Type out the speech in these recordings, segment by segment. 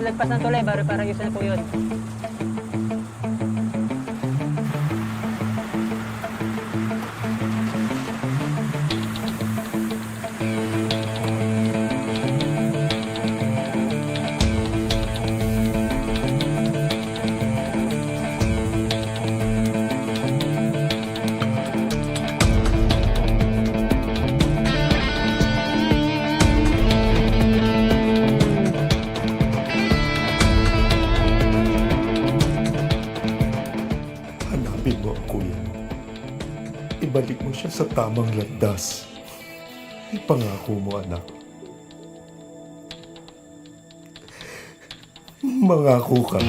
lagpas ng tulay, baro para ayusin na po yun. Hanapin mo ang kuya mo. Ibalik mo siya sa tamang landas. Ipangako mo, anak. Mangako ka.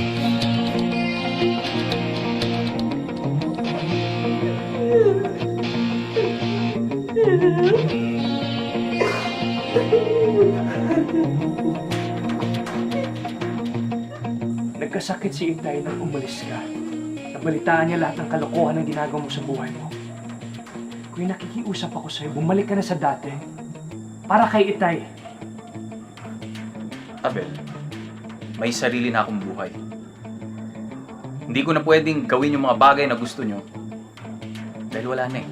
Nagkasakit si Itay nang umalis ka. Nabalitaan niya lahat ng kalokohan ng ginagawa mo sa buhay mo. Kung nakikiusap ako sa'yo, bumalik ka na sa dati. Para kay Itay. Abel, may sarili na akong buhay. Hindi ko na pwedeng gawin yung mga bagay na gusto nyo. Dahil wala na eh.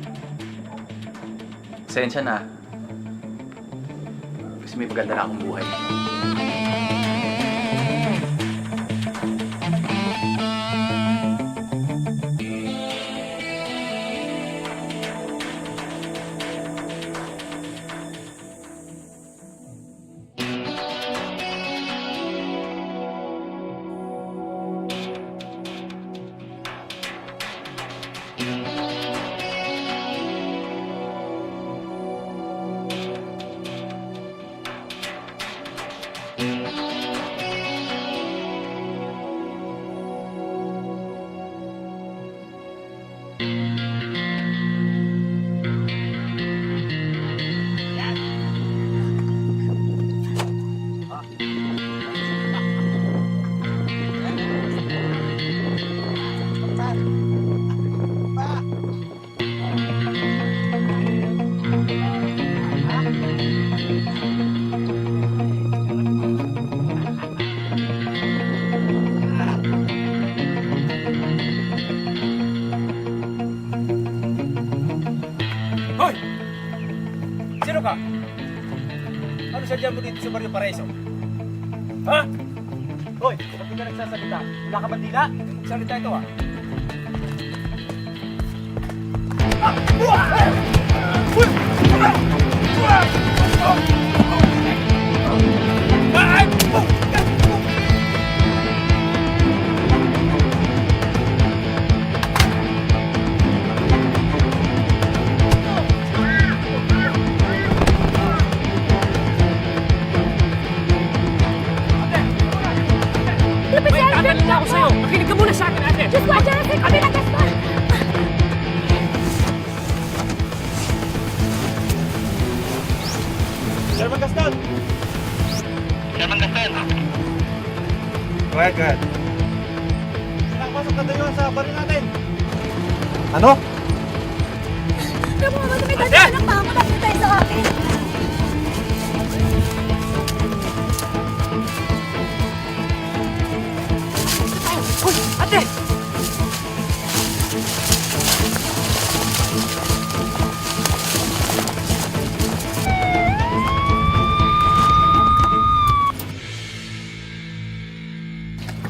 Pasensya na. Kasi may maganda na akong buhay. Hoy! Sino ka? Ano sadya mo dito sa Barrio Paraiso? Ha? Hoy, bakit ka nagsasalita? Wala ka bandila? Salita ito ah. May tatanong na ako sa'yo. Makinig ka muna sa akin, ate. Diyos ko, dyan natin kami ng Gaspar! Sherman Gaston! Sherman Gaston. Go ahead. Nakapasok na tayo sa baril natin. Ano? Naku, may ganda ng mama na tayo sa akin! Hoy, ate!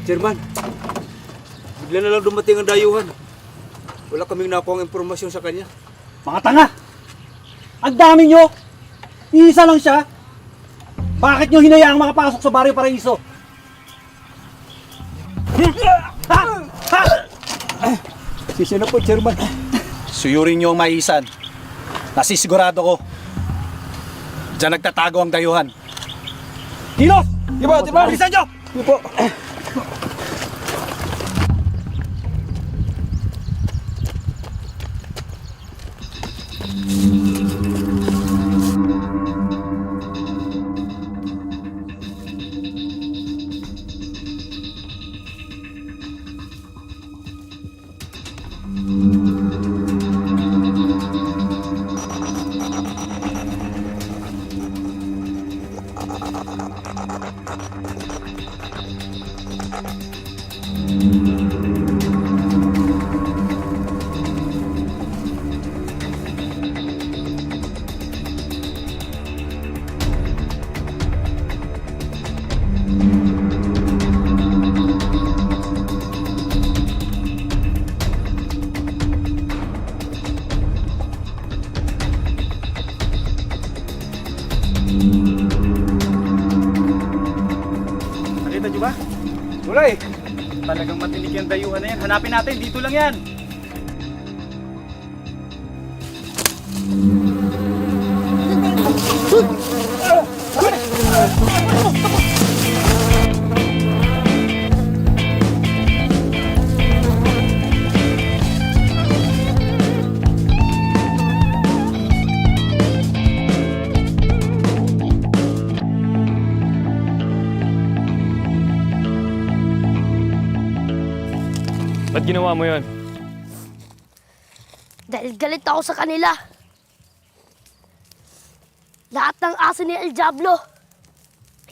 Chairman, bigla na lang dumating ang dayuhan. Wala kaming nakuha ang impormasyon sa kanya. Mga tanga! Ang dami nyo! Iisa lang siya! Bakit nyo hinayaang makapasok sa Barrio Paraiso? Sisi na po, Chairman. Suyurin nyo ang maisan. Nasisigurado ko. Diyan nagtatago ang dayuhan. Kilos! Iba, Chairman! Bilisan nyo! Iba po. Nakita niyo ba? Kulay! Talagang matinik yung dayuhan na yan. Hanapin natin, dito lang yan. Ba't ginawa mo yon? Dahil galit ako sa kanila. Lahat ng aso ni El Diablo.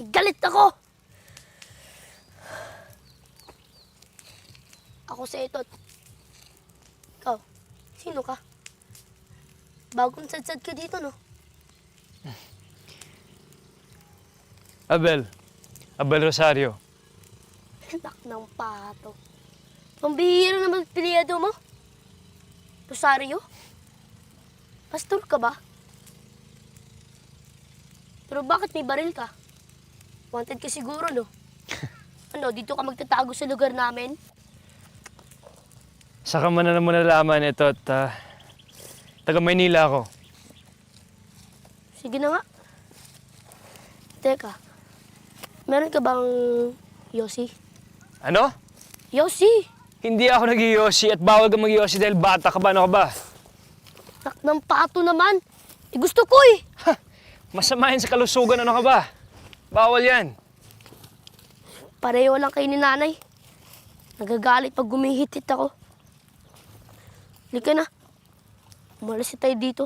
Ay galit ako. Ako si Etot. Ikaw, sino ka? Bagong sadsad ka dito, no? Abel. Abel Rosario. Anak ng pato. Pambihira naman piliyado mo. Rosario? Pastor ka ba? Pero bakit may baril ka? Wanted ka siguro, no? Ano, dito ka magtatago sa lugar namin? Saka man na naman nalaman ito at taga Maynila ako. Sige na nga. Teka, meron ka bang Yossi? Ano? Yossi! Hindi ako nag-iyosi at bawal ka mag-iyosi dahil bata ka ba? Ano ka ba? Anak ng pato naman. Eh, gusto ko eh. Masama yan sa kalusugan. Ano ka ba? Bawal yan. Pareho lang kayo ni nanay. Nagagalit pag gumihitit ako. Halika na. Umalis tayo dito.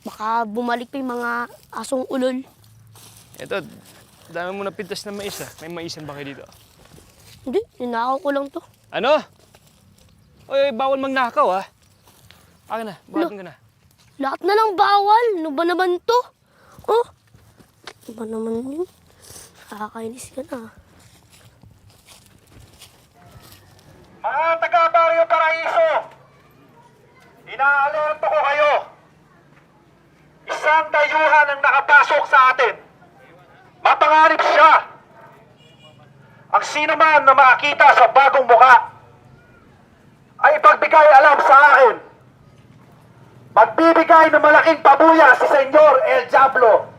Baka bumalik pa yung mga asong ulol. Ito, dami mo na pintas na mais ah. May maisan ba kayo dito? Hindi, ninakaw ko lang to. Ano? Oy, bawal magnakaw ah. Akin na, buhatin ka na. Lahat na lang bawal. Ano ba naman to? Oh, ano ba naman yun? Nakakainis ka na. Mga taga-Barrio Paraiso, inaalerto ko kayo. Isang dayuhan ang nakapasok sa atin. Mapanganib siya. Ang sino man na makakita sa bagong muka ay ipagbigay alam sa akin. Magbibigay ng malaking pabuya si Senyor El Diablo.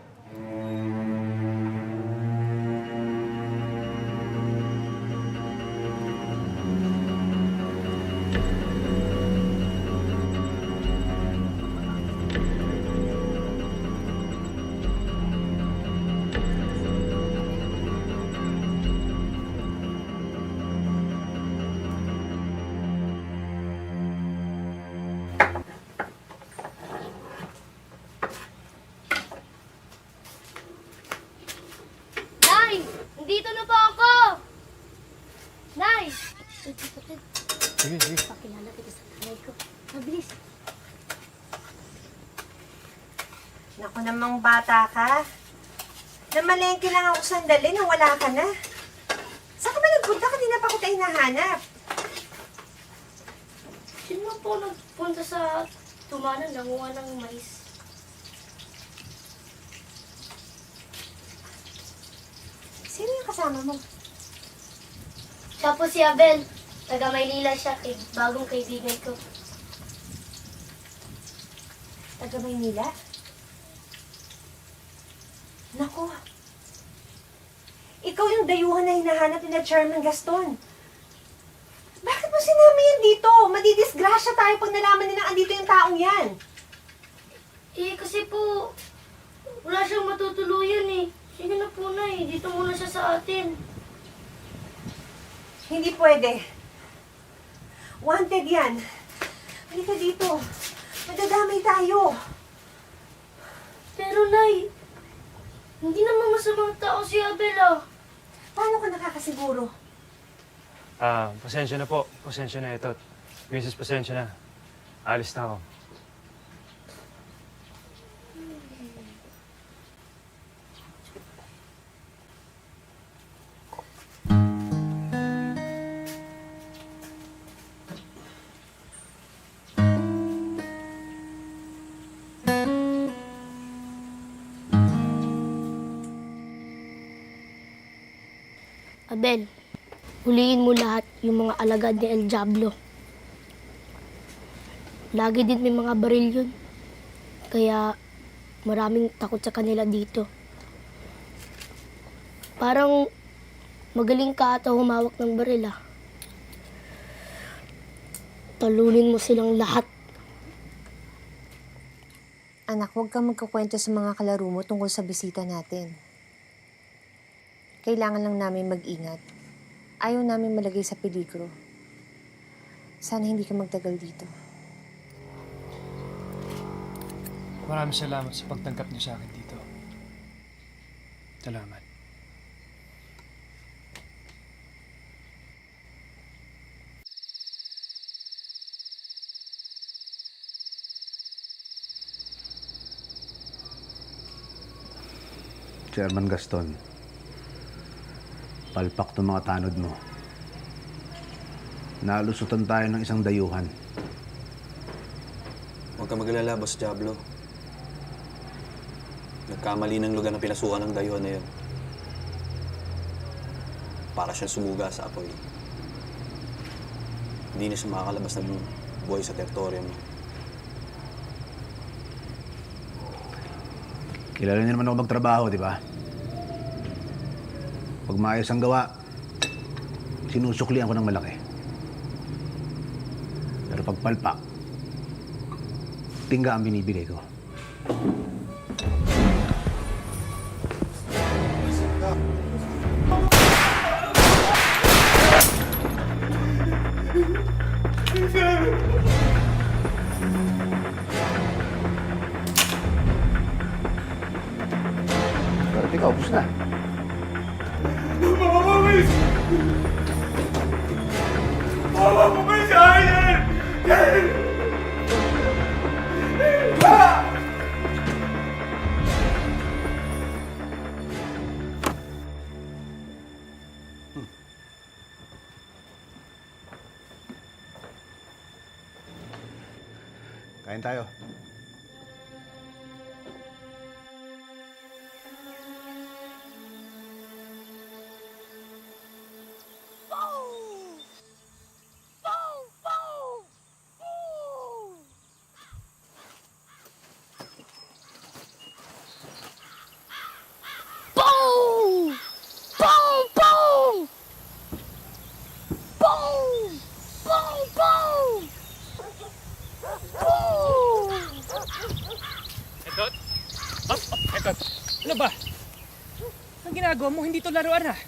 Nay! Nandito na po ako! Nay! Sige, sige. Pakilala kita sa nanay ko. Mabilis. Naku namang bata ka. Namalengke lang ako sandali nang wala ka na. Saan ka ba nagpunta? Kanina pa ko tayo nahanap. Sino po nagpunta sa tumanan, nanguha ng mais? Sino yung kasama mo? Siya po si Abel. Taga Maynila siya, bagong kaibigan ko. Taga Maynila? Naku. Ikaw yung dayuhan na hinahanap ni na Chairman Gaston. Bakit mo sinama yan dito? Madidisgrasya tayo pag nalaman nilang andito yung taong yan. Eh, kasi po, wala siyang matutuluyan eh. Sige na po, Nay. Dito muna siya sa atin. Hindi pwede. Wanted yan. Halika dito. Madadamay tayo. Pero, Nay, hindi naman masamang tao si Abel ah. Paano ka nakakasiguro? Pasensya na po. Pasensya na ito. Mrs. Pasensya na. Alis na ako. Abel, huliin mo lahat yung mga alagad ni El Diablo. Lagi din may mga baril yun. Kaya maraming takot sa kanila dito. Parang magaling ka ata humawak ng baril ah. Talunin mo silang lahat. Anak, huwag kang magkukwento sa mga kalaro mo tungkol sa bisita natin. Kailangan lang namin mag-ingat. Ayaw namin malagay sa peligro. Sana hindi ka magtagal dito. Maraming salamat sa pagtanggap niyo sa akin dito. Salamat. Chairman Gaston, palpak to mga tanod mo. Nalusutan tayo ng isang dayuhan. Huwag ka magalala, Boss Diablo. Nagkamali ng lugar na pinasukan ng dayuhan na yun. Para siyang sumuga sa apoy. Hindi na siya makakalabas ng buhay sa teritoryo mo. Kilala niyo naman ako magtrabaho, di ba? Pag maayos ang gawa, sinusuklian ko ng malaki. Pero pag palpak, tingga ang binibigay ko. Pero ikaw, ubus na. Kain tayo. Boom! Boom! Boom! Boom! Boom! Boom! Boom! Etot? Etot. Ano ba? Ang ginagawa mo, hindi to laruan ah.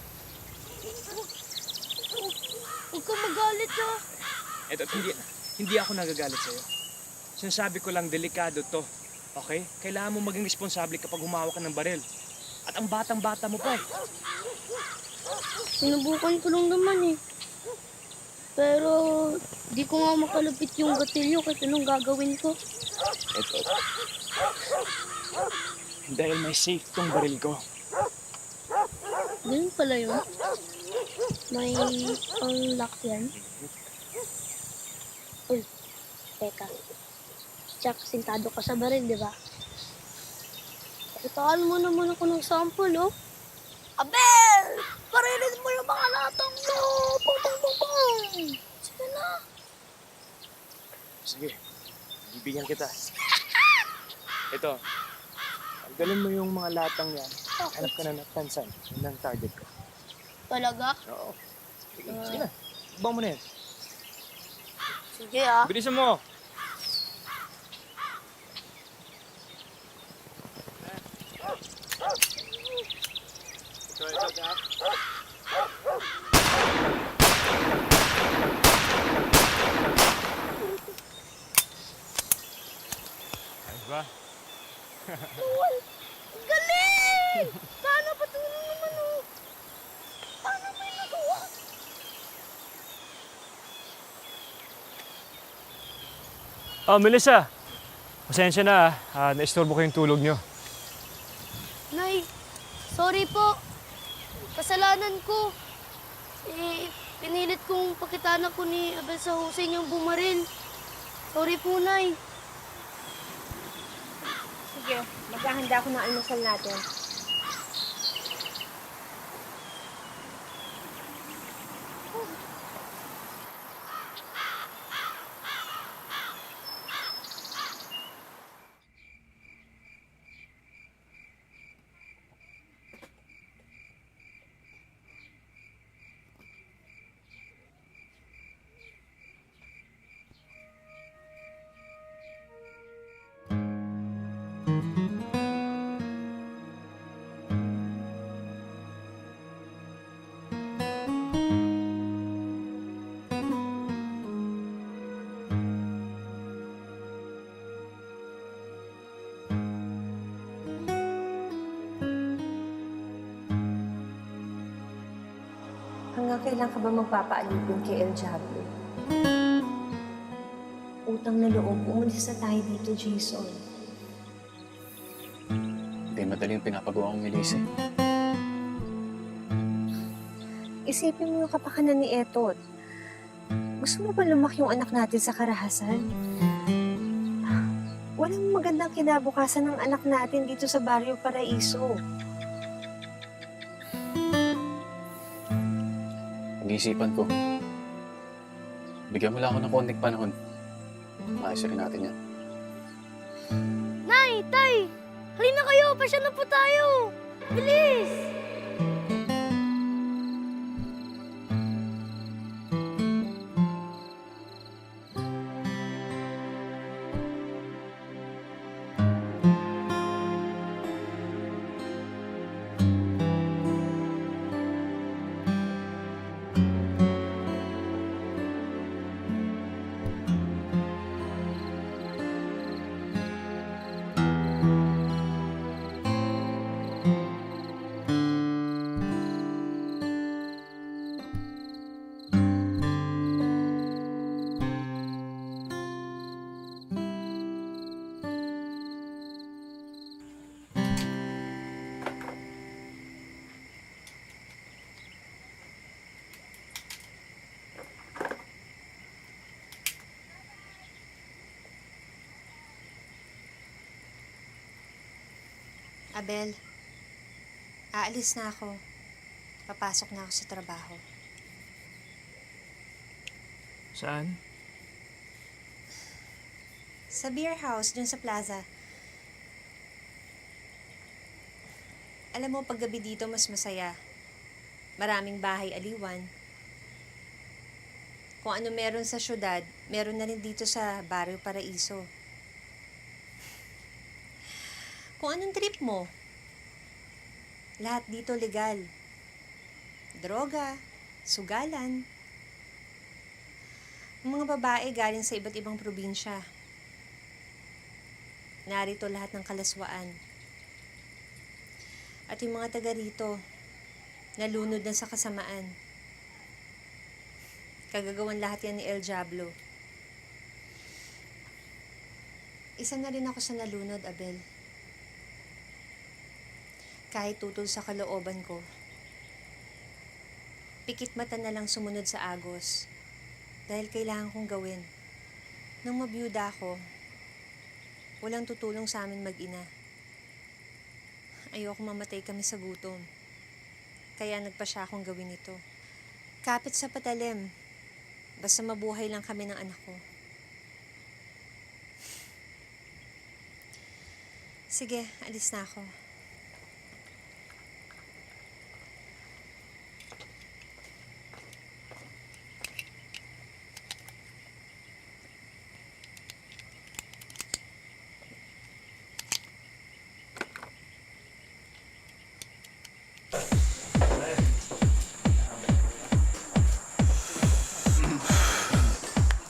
Huwag ka magalit ah. Etot, hindi ako nagagalit sa'yo. Sinasabi ko lang, delikado to. Okay? Kailangan mo maging responsable kapag humawak ka ng baril. At ang batang-bata mo pa eh. Sinubukan ko lang naman eh. Pero di ko nga makalapit yung gatilyo kasi anong gagawin ko. Etot. Dahil may safe tong baril ko. Ganun pala yun. May pang-lock yan. Uy, teka. Jack, sintado ka sa baril, di ba? Itaan mo naman ako ng sample, oh. Abel! Parilin mo yung mga latang nyo! Pum, pum, pum, pum! Sige na. Sige, bibigyan kita. Ito, tanggalin mo yung mga latang yan. Hanap ka na ng tansan. Yun ang target ko. Talaga? Oo. Sige na. Ibang mo na yan. Sige, ah. Bilisan mo! Ayos ba? Galing! Paano pa tulong naman, oh? Paano may nagawa? Oh, Melissa. Pasensya na naistorbo ko yung tulog nyo. Nay, sorry po. Kasalanan ko. Pinilit kong pakitaan ako ni Abel sa husay niyang bumaril. Sorry po, Nay. Sige, maghahanda ako ng almusal natin. Hanggang kailan ka ba magpapaalipin kay El Diablo? Utang na loob, umalis na tayo dito, Jason. Hindi madali yung pinapagawa kong Melissa. Isipin mo yung kapakanan ni Etot. Gusto mo ba lumaki yung anak natin sa karahasan? Walang magandang kinabukasan ng anak natin dito sa Barrio Paraiso. Pag-iisipan ko. Bigyan mo lang ako ng konting panahon. Maayos rin natin yan. Nay, Tay! Halina kayo! Pasya na po tayo! Bilis! Abel, aalis na ako. Papasok na ako sa trabaho. Saan? Sa beer house, dun sa plaza. Alam mo, paggabi dito mas masaya. Maraming bahay aliwan. Kung ano meron sa syudad, meron na rin dito sa Barrio Paraiso. Kung anong trip mo, lahat dito legal. Droga, sugalan. Ang mga babae galing sa iba't ibang probinsya. Narito lahat ng kalaswaan. At yung mga taga rito, nalunod na sa kasamaan. Kagagawan lahat yan ni El Diablo. Isa na rin ako sa nalunod, Abel. Kahit tutol sa kalooban ko, pikit mata na lang sumunod sa agos dahil kailangan kong gawin. Nang mabiyuda ako, walang tutulong sa amin mag-ina. Ayoko mamatay kami sa gutom, kaya nagpasya akong gawin ito. Kapit sa patalim, basta mabuhay lang kami ng anak ko. Sige, alis na ako.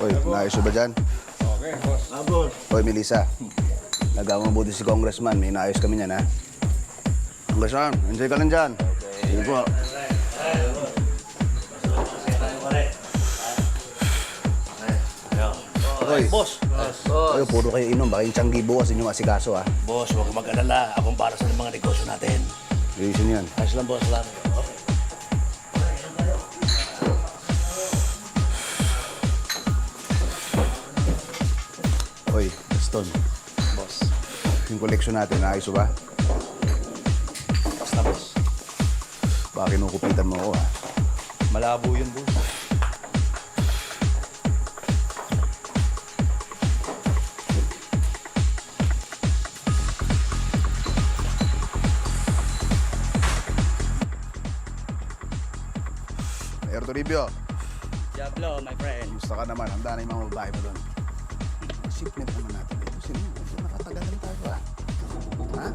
Oy, naayos ba dyan? Okay, boss. Oy, Melissa. Nagawa mabuti si Congressman. May naayos kami niyan, ha? Congressman, enjoy ka lang dyan. Okay. Sige po. Oy. Boss. Oy, puro kayo inom. Baka yung tiyanggi bukas inyong asikaso, ha? Boss, huwag kang mag-alala. Akong para sa mga negosyo natin. Ayusin yan. Ayos lang, boss. Salamat. Okay. Oy, Gaston. Boss. Yung koleksyon natin, ayos ba? Basta, boss. Baka kinukupitan mo ako, ha? Malabo yun, boss. Mayor Toribio, Diablo, my friend. gusto ka naman. Handa na yung mga babae mo doon. Shipment naman natin dito. Sino? Nakatagalan tayo, ha? Ha?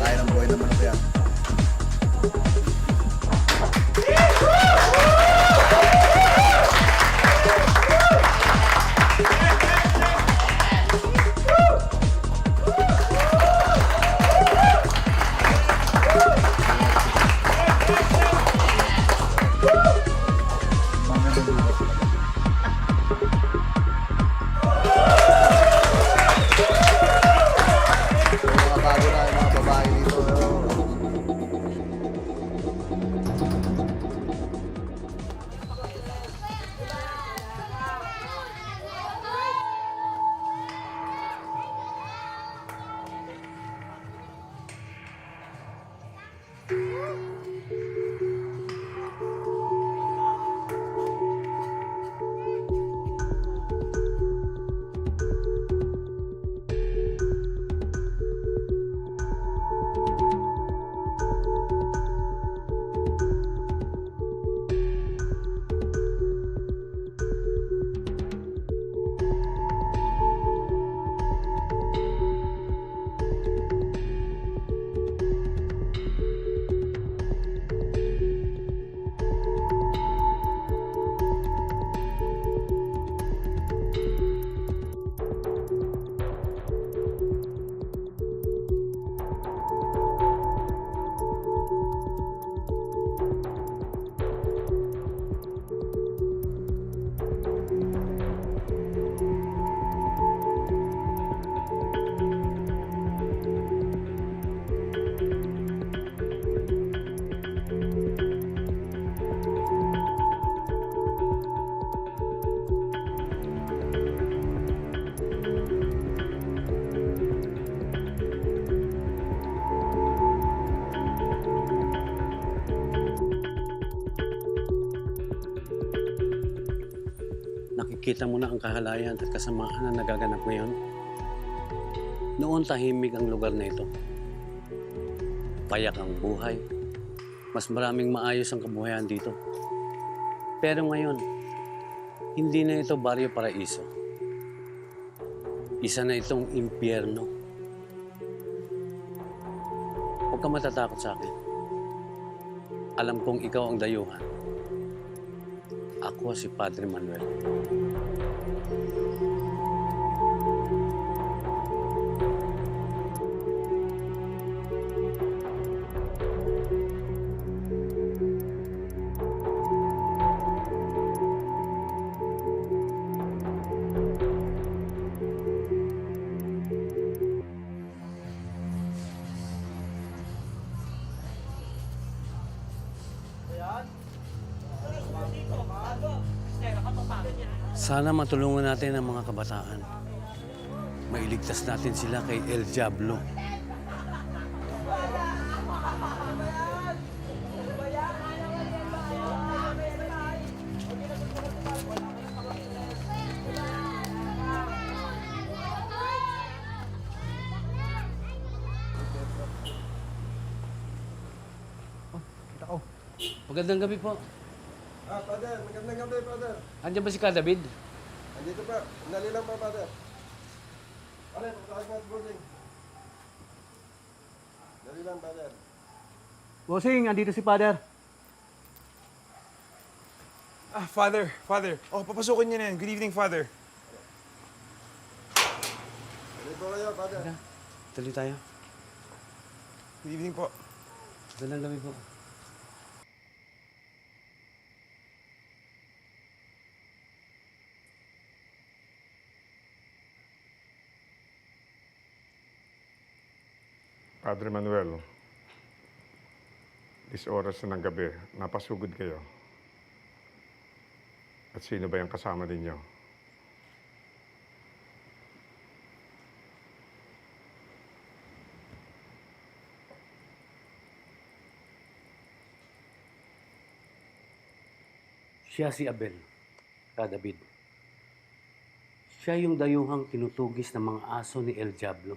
Kaya ng buhay naman ako yan. Mga bago na yung mga babae dito. Nakikita mo na ang kahalayan at kasamaan na nagaganap ngayon. Noon tahimik ang lugar na ito. Payak ang buhay. Mas maraming maayos ang kabuhayan dito. Pero ngayon, hindi na ito Barrio Paraiso. Isa na itong impyerno. Huwag ka matatakot sa akin. Alam kong ikaw ang dayuhan. Ako si Padre Manuel. Sana matulungan natin ang mga kabataan. Mailigtas natin sila kay El Diablo. Magandang gabi po. Father, magandang gabi, Father. Andiyan ba si Ka David? Andito pa, nali lang pa, Father. Pare, pagkakas mo at boarding. Dali lang, Father. Bossing, andito si Father. Father. Oh, papasukin niyo na yan. Good evening, Father. Dali po kayo, Father. Tuloy tayo. Good evening po. Magandang gabi po. Padre Manuel, is oras na ng gabi, napasugod kayo. At sino ba yung kasama ninyo? Siya si Abel, Ka David. Siya yung dayuhang tinutugis ng mga aso ni El Diablo.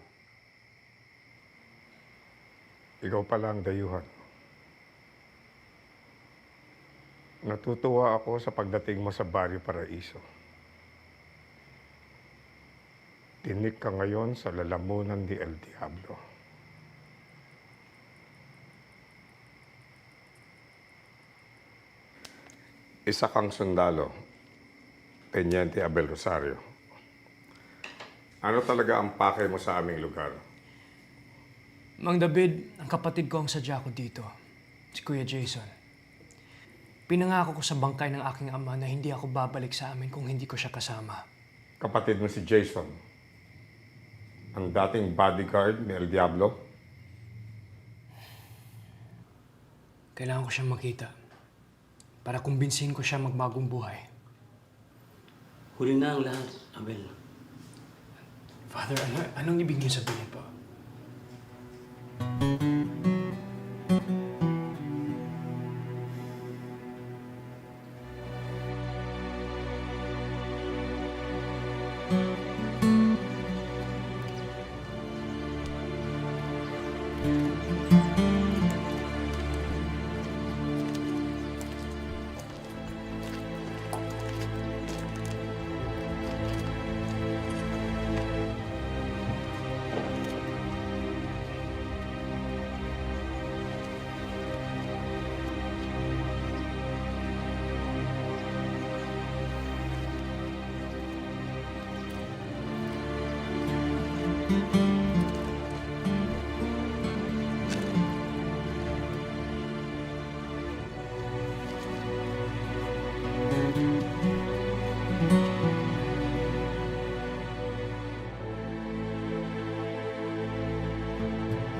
Ikaw pala ang dayuhan. Natutuwa ako sa pagdating mo sa Barrio Paraiso. Tinik ka ngayon sa lalamunan ni El Diablo. Isa kang sundalo, Teniente Abel Rosario. Ano talaga ang pakay mo sa aming lugar? Mang David, ang kapatid ko ang sadya ko dito, si Kuya Jason. Pinangako ko sa bangkay ng aking ama na hindi ako babalik sa amin kung hindi ko siya kasama. Kapatid mo si Jason, ang dating bodyguard ni El Diablo. Kailangan ko siyang makita para kumbinsihin ko siya magbagong buhay. Huli na ang lahat, Abel. Father, anong ibig niyo sabihin po?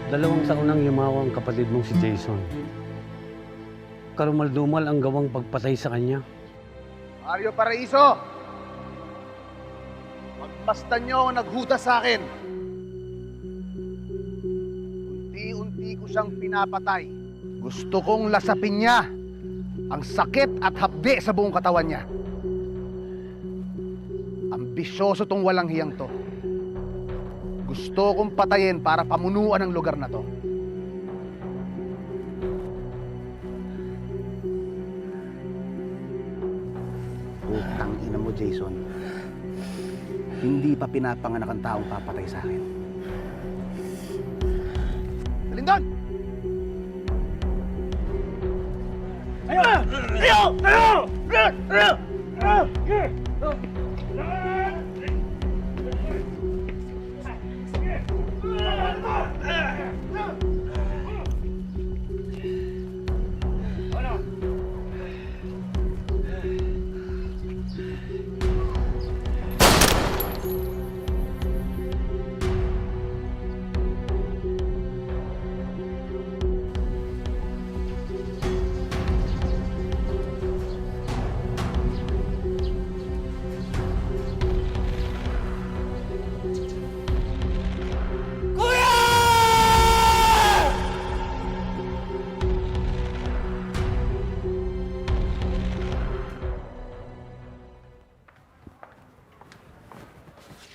Dalawang taon nang yumawa ang kapatid mong si Jason. Karumal-dumal ang gawang pagpatay sa kanya. Barrio Paraiso! Magpastan niyo ang naghudas sa akin. Unti-unti ko siyang pinapatay. Gusto kong lasapin niya ang sakit at hapdi sa buong katawan niya. Ambisyoso tong walang hiyang to. Gusto kong patayin para pamunuan ang lugar na to. Putang ina mo, Jason. Hindi pa pinapanganak ang taong papatay sa akin. Dalindon!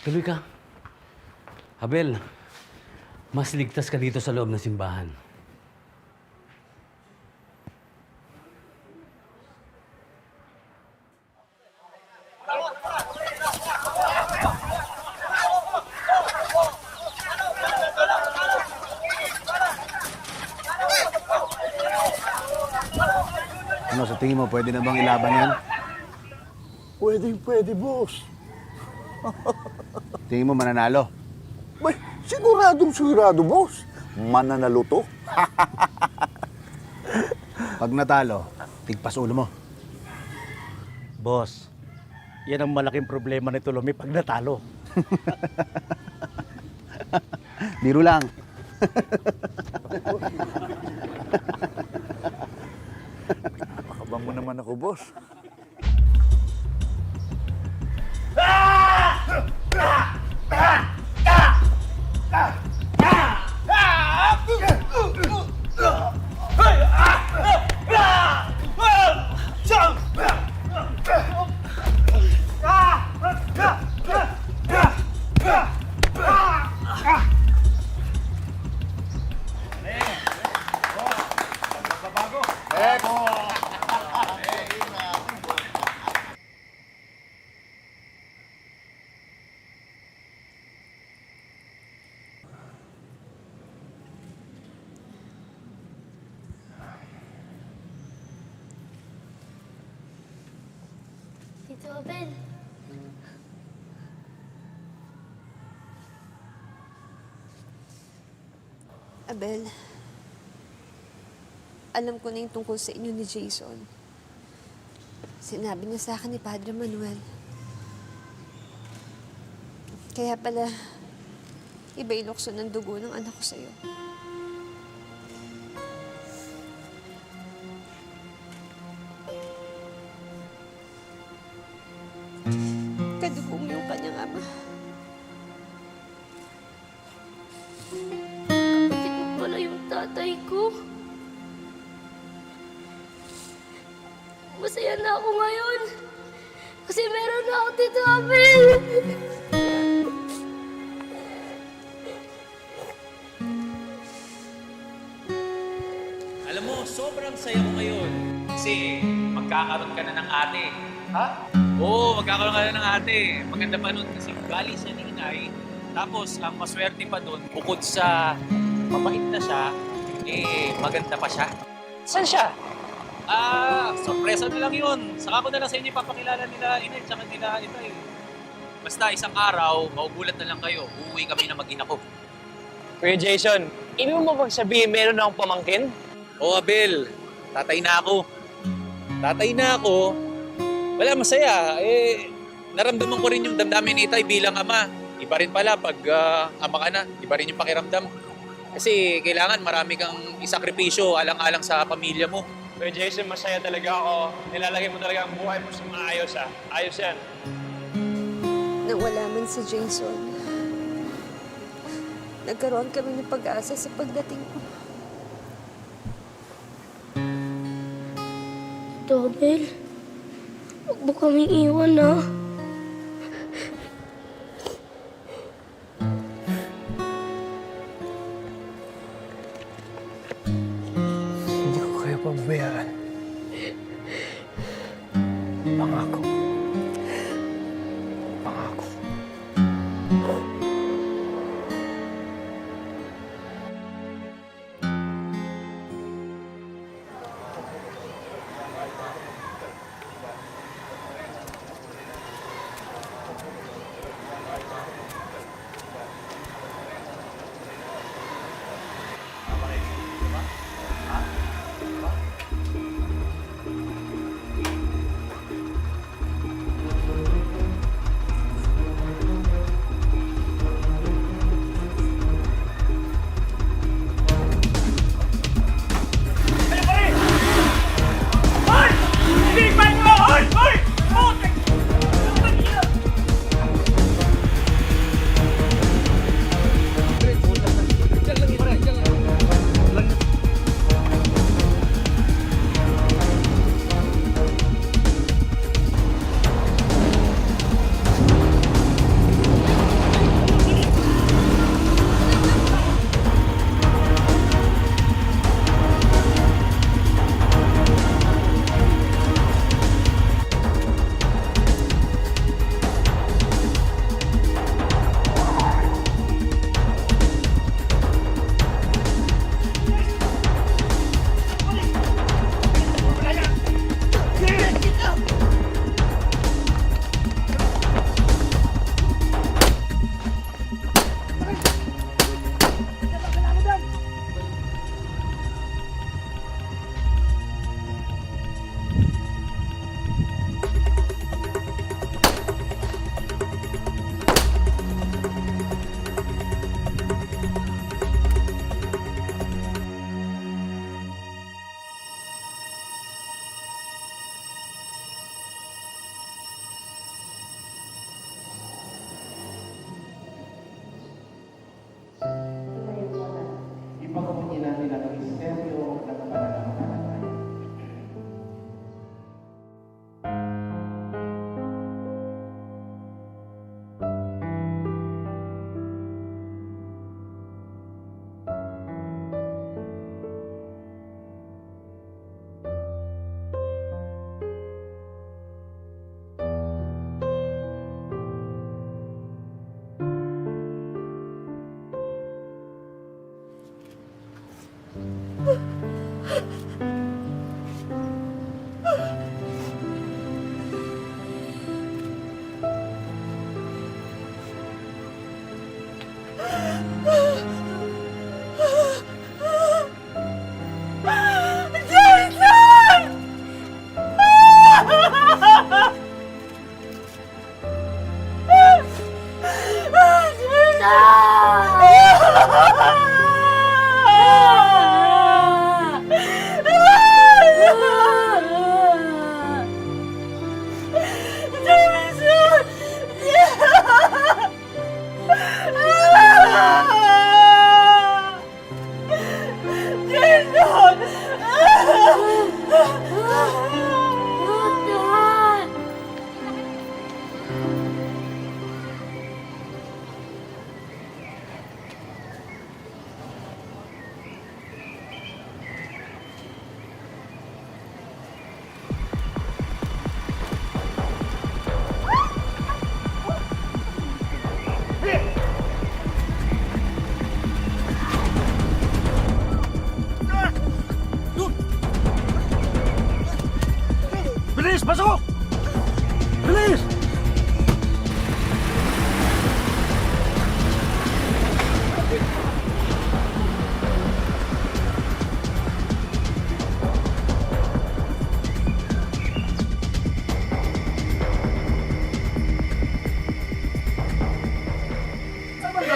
Tuloy ka. Abel, mas ligtas ka dito sa loob ng simbahan. tingin mo, pwede na bang ilaban yan? Pwede, boss. Tingin mo mananalo? Bay, sigurado, boss. Mananalo to. Pag natalo, tigpas ulo mo. Boss, yan ang malaking problema nito, Lumi, pag natalo. Biro lang. Napakaban mo naman ako, boss. Tito Abel. Abel, alam ko na yung tungkol sa inyo ni Jason. Sinabi niya sa akin ni Padre Manuel. Kaya pala, iba ilukso ng dugo ng anak ko sa'yo. Kadugo mo yung kanyang ama. Kapatid mo pala yung tatay ko. Masaya na ako ngayon. Kasi meron na ako, Tito Abel. Alam mo, sobrang saya ko ngayon. Kasi magkakaroon ka na ng ate. Ha? Oo, magkakaroon ka na ng ate. Maganda pa nun kasi gali siya ni Inay. Tapos, ang maswerte pa dun, bukod sa mabait na siya, maganda pa siya. Saan siya? Sorpresa na lang yun. Saka ko na lang sa inyo ipapakilala nila Inay tsaka nila Itay. Basta isang araw, maugulat na lang kayo. Uuwi kami na mag-ina ko. Kuya Jason, ibig mo bang sabihin meron na akong pamangkin? Oo, Abel. Tatay na ako. Wala, masaya. Naramdaman ko rin yung damdamin ni Itay bilang ama. Iba rin pala pag ama ka na. Iba rin yung pakiramdam. Kasi kailangan marami kang isakripisyo alang-alang sa pamilya mo. Kuya Jason, masaya talaga ako. Nilalagay mo talaga ang buhay mo sa maayos, ha? Ayos yan. Nang wala man si Jason, nagkaroon kami ng pag-asa sa pagdating ko. Tito Abel, huwag mo kaming iwan, ha? Hindi ko kayo pababayaan. Pangako. Pangako.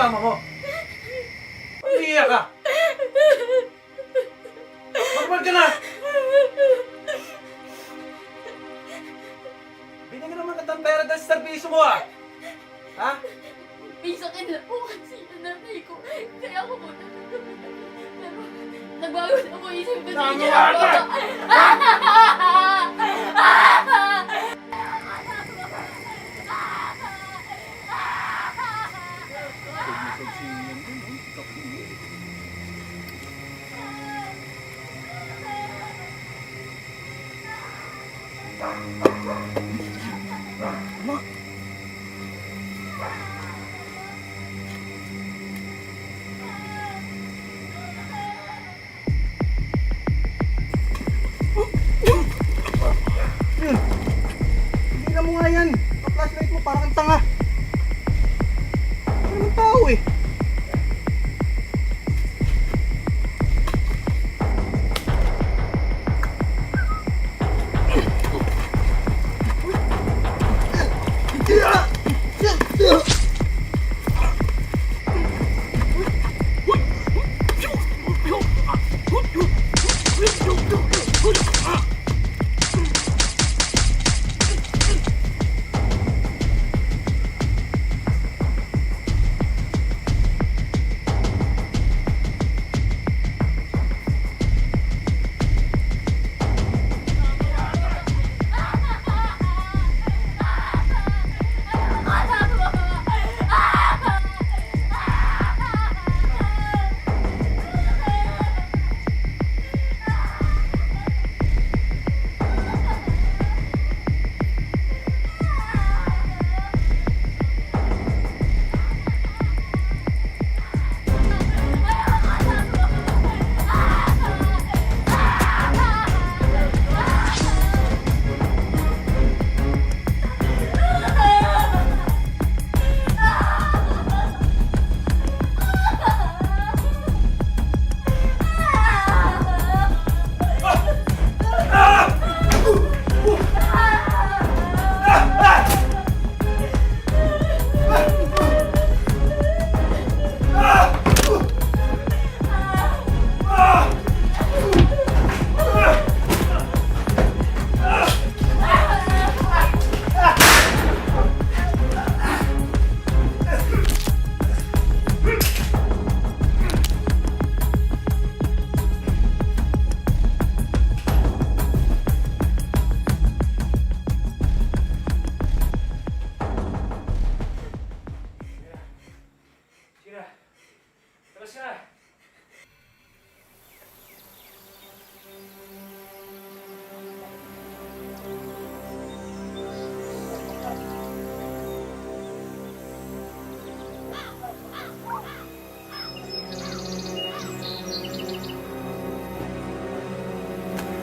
kasama mo? Umiiyak ka! Magpag ka na! Binigyan naman kita ng pera dahil sa servisyo mo ah! Ha? May sakit na po kasi yung nanay ko. Kaya ako po pero nagbago na po isip ko sa inyo. Hindi mo nga yan! Pa-flashlight mo parang kang tanga! Ano naman tao eh?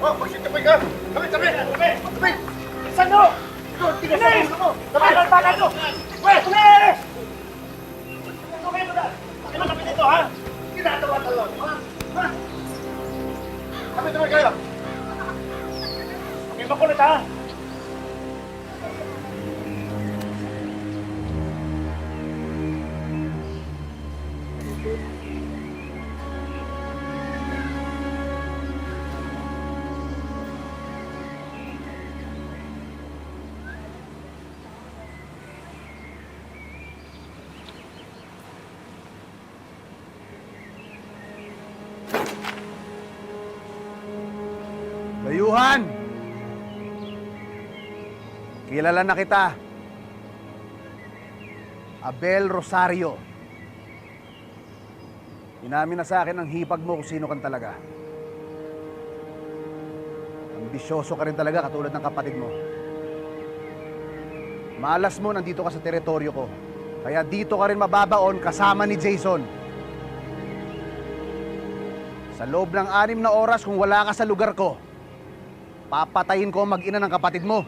Oh, magsitapoy ka! Tabi! Tabi! Saan mo? Ito, tigas sa ulo mo! Tabi! Tabi! Weh! Tumis! Tumis mo na! Bakit mo kami dito, ha? Ginatawa-tawa, ha? Ha? Tabi kayo! Huwag makulit, ha? Dayuhan! Kilala na kita. Abel Rosario. Inamin na sa akin ang hipag mo kung sino kan talaga. Ambisyoso ka rin talaga katulad ng kapatid mo. Malas mo nandito ka sa teritoryo ko. Kaya dito ka rin mababaon kasama ni Jason. Sa loob ng 6 na oras kung wala ka sa lugar ko, papatayin ko ang mag-ina ng kapatid mo.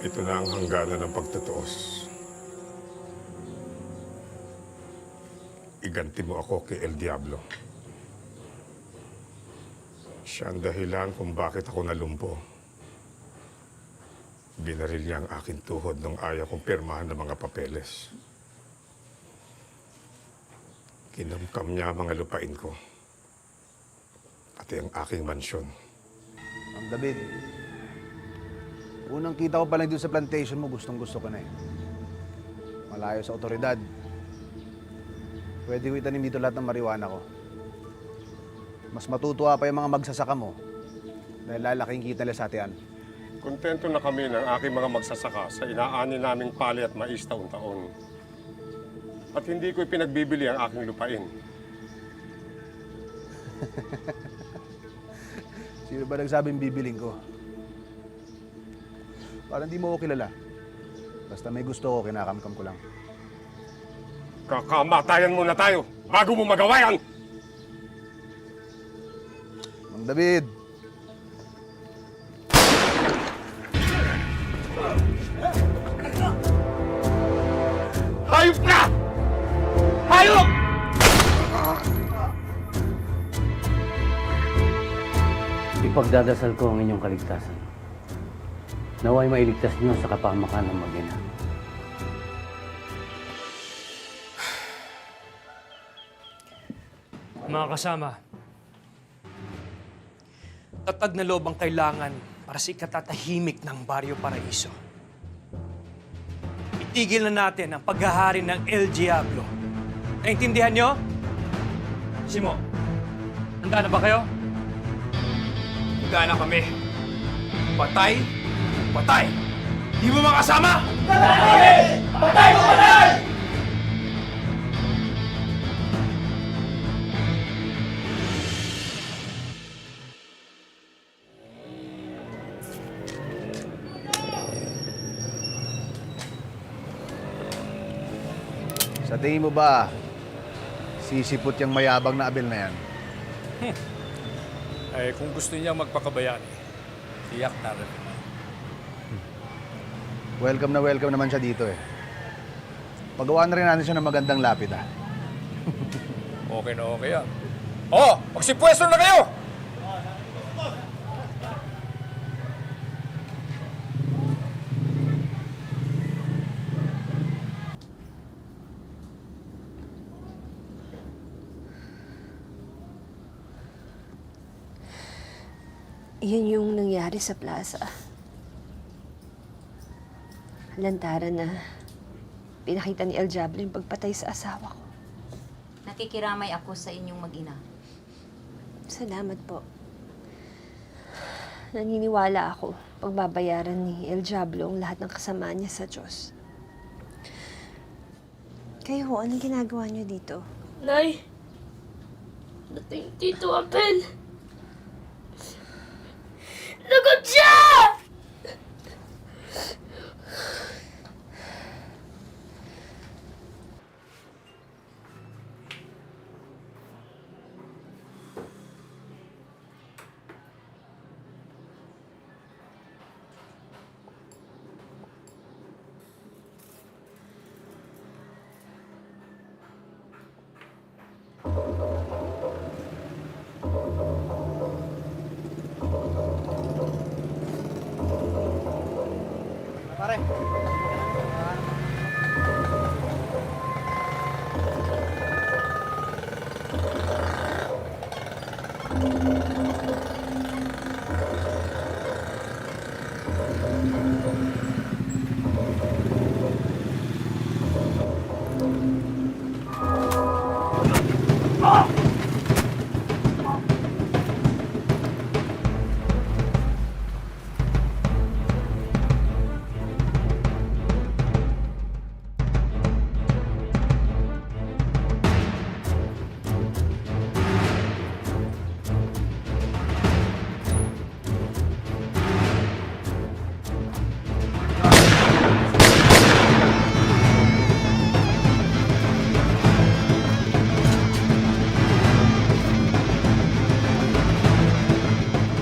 Ito na ang hangganan ng pagtatuos. iganti mo ako kay El Diablo. Siya ang dahilan kung bakit ako nalumpo. Binaril niya ang aking tuhod nung ayaw kong pirmahan ng mga papeles. Kinamkam niya ang mga lupain ko. Pati ang aking mansyon. Ang David, unang kita ko pa lang doon sa plantation mo, gustong-gusto ko na eh. Malayo sa otoridad. Pwede ko itanim dito lahat ng marijuana ko. Mas matutuwa pa yung mga magsasaka mo dahil lalaking kita nila sa atian. Kontento na kami ng aking mga magsasaka sa inaani naming pali at mais taon-taon. At hindi ko ipinagbibili ang aking lupain. Sino ba nagsabing bibiling ko? Parang di mo ko kilala. Basta may gusto ko, kinakamkam ko lang. Kakamatayan muna tayo bago mo magawa yan! Mang David! Hayop ka! Hayop! Ipagdadasal ko ang inyong kaligtasan. Naway mailigtas niyo sa kapahamakan ng mag-ina. Mga kasama, tatag na loob ang kailangan para sa ikatatahimik ng Barrio Paraiso. Itigil na natin ang paghahari ng El Diablo. Naintindihan nyo? Simo, handa na ba kayo? Handa na kami. Patay, patay! Di mo makasama? Patay! Patay mo patay! Sa tingin mo ba, sisipot yung mayabang na Abel na yan? Ay, kung gusto niya magpakabayani, tiyak na rin. Welcome naman siya dito eh. Pagawa na rin natin siya ng magandang lapid ah. Okay na okay yan. Oh, magsipwesto na kayo! Yun yung nangyari sa plaza. Lantaran na pinakita ni El Diablo yung pagpatay sa asawa ko. Nakikiramay ako sa inyong mag-ina. Salamat po. Naniniwala ako pagbabayaran ni El Diablo ang lahat ng kasamaan niya sa Diyos. Kayo ho, anong ginagawa niyo dito? Nay, dating Tito Abel. Lagot siya!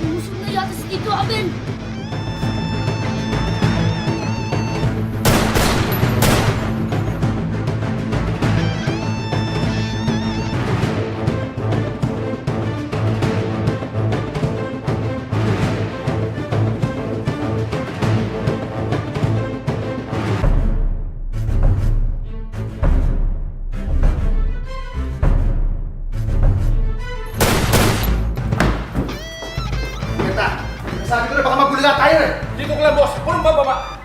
Umusog na yata si Tito Abel! Sabi ko na baka mabulala tayo eh! Dito ko lang, boss. Purong bababa.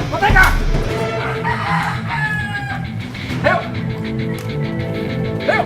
Patay ka! Leo! Leo!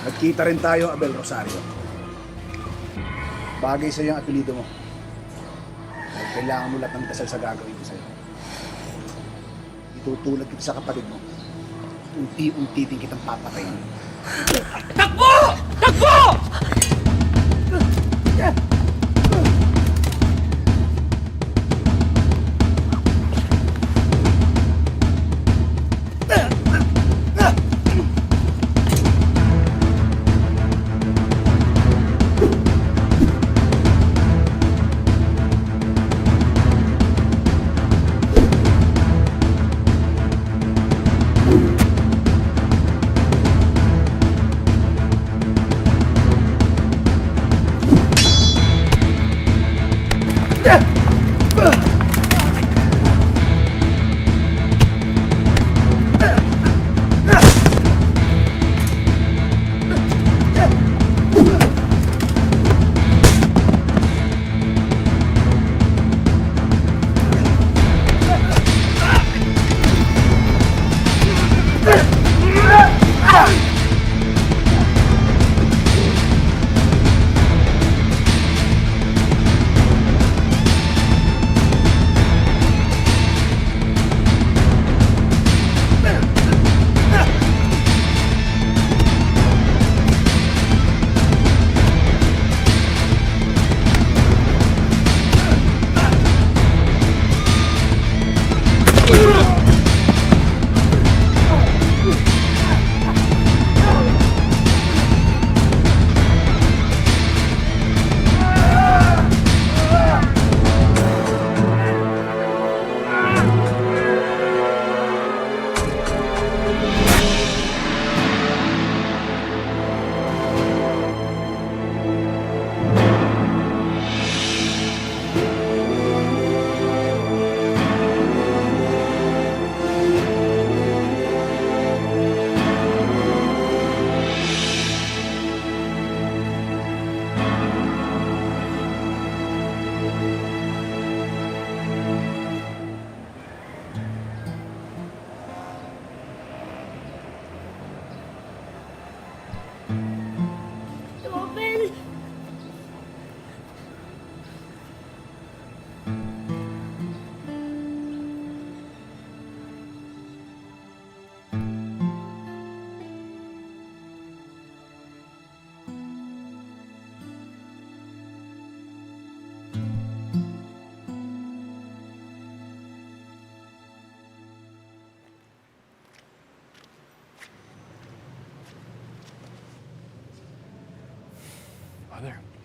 Nagkita rin tayo, Abel Rosario. Bagay sa'yo ang apelido mo. Dahil kailangan mo lahat ng dasal sa gagawin ko sa'yo. Itutulad kita sa kapatid mo. Unti-unti din kitang papatayin. Takbo! Takbo! Father.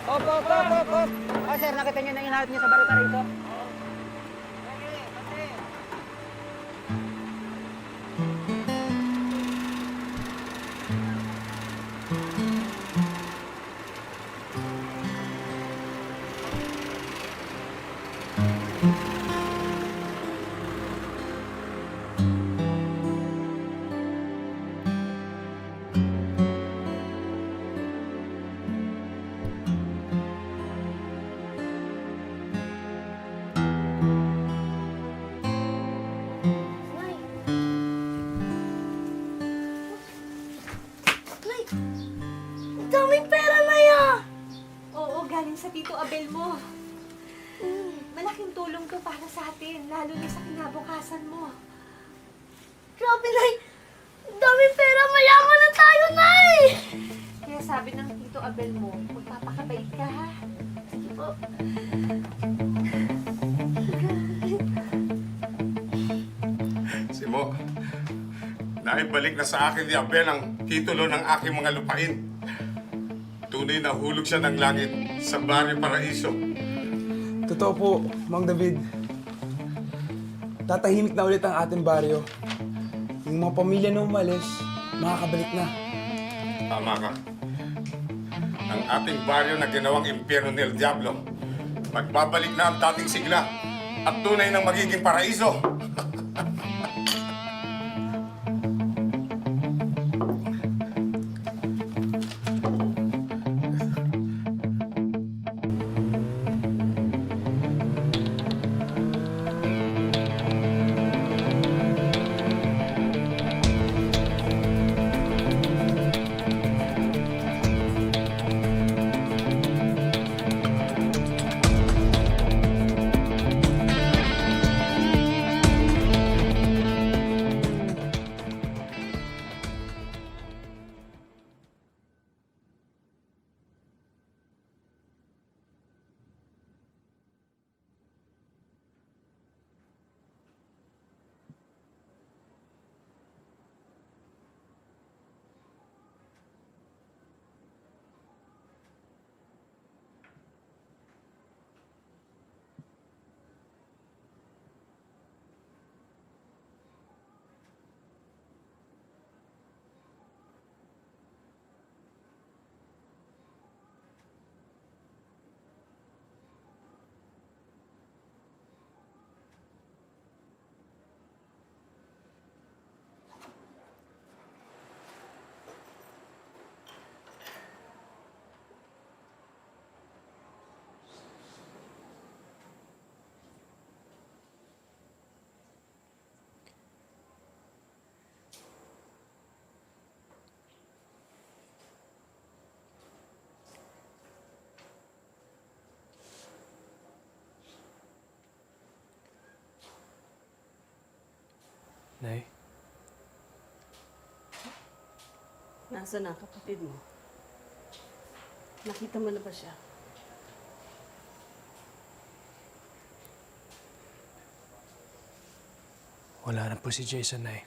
Oh, sir, nakita niyo na inahot niyo sa baruta rito? Nay! Nay! Ang daming pera na yan! Oo, galing sa Tito Abel mo. Malaking tulong to para sa atin, lalo na sa kinabukasan mo. Grabe, Nay! Ang daming pera! Mayaman na tayo, Nay! Kaya sabi ng Tito Abel mo, magpapakabait ka ha. Sige po. Simo, naibalik na sa akin ni Abel ang titulo ng aking mga lupain. Tunay na hulog siya ng langit sa Barrio Paraiso. Totoo po, Mang David. Tatahimik na ulit ang ating baryo. Yung mga pamilya na umalis, makakabalik na. Tama ka. Ang ating baryo na ginawang impyerno ni El Diablo, magbabalik na ang dating sigla at tunay ng magiging paraiso. Nay, Nasaan ang kapatid mo? Nakita mo na ba siya? wala na po si Jason, Nay.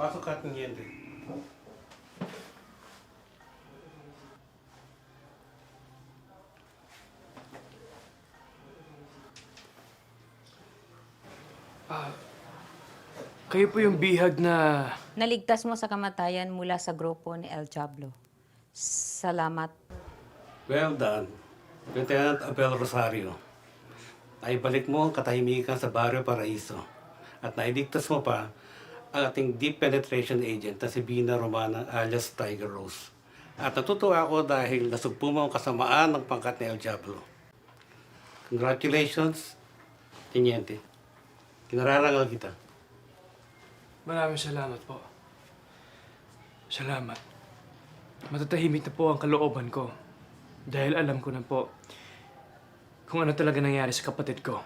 Pasok ka, Teniente. Kayo po yung bihag na... Naligtas mo sa kamatayan mula sa grupo ni El Diablo. Salamat. Well done, Lieutenant Abel Rosario. Naibalik mo ang katahimikan sa Barrio Paraiso at nailigtas mo pa ang ating deep penetration agent na si Bina Romana alias Tiger Rose. At natutuwa ako dahil nasugpo mo ang kasamaan ng pangkat ni El Diablo. Congratulations, Teniente. Kinararangal kita. Maraming salamat po. Salamat. Matatahimik na po ang kalooban ko. Dahil alam ko na po kung ano talaga nangyari sa kapatid ko.